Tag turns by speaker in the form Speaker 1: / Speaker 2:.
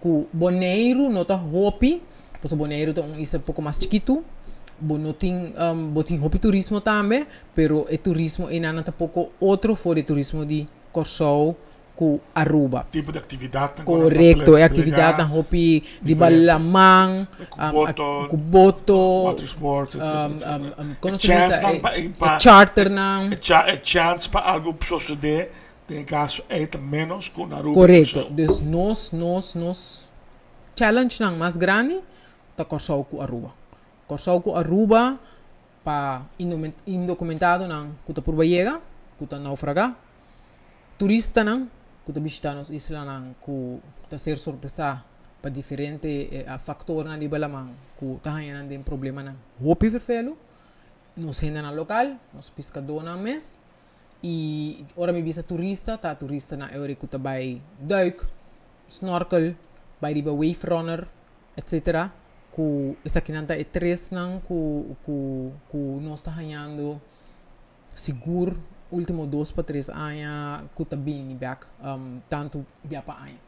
Speaker 1: que Bonaire não tá hopi, porque Bonaire é um pouco mais chiquito, bonotin hopi turismo também, pero o turismo é nada pouco outro fora turismo de Corsou com Aruba.
Speaker 2: Tipo de atividade.
Speaker 1: Correto, é atividade hopi de balamang, kuboto,
Speaker 2: water sports,
Speaker 1: charter não.
Speaker 2: É chance para algo suceder, tem caso é menos com Aruba.
Speaker 1: Correto, dus nos challenge não mais grande, tá Corsou com Aruba. Corsou com Aruba para indocumentado não, que tá por Bahia, que tá naufragar. Turista não, que tá visitando as islas não, que tá ser surpresa para diferente factor na libalamang, que tá ganhando tem problema não. Hopi verfelo, nos renda na local, nos pescador na mes, e ora me visa turista na eure que tá vai duik, snorkel, vai riba wave runner, etc. Que essa aqui não tá é três não, que nós tá ganhando seguro último 2 para 3 anos que tá bem back tanto via para anos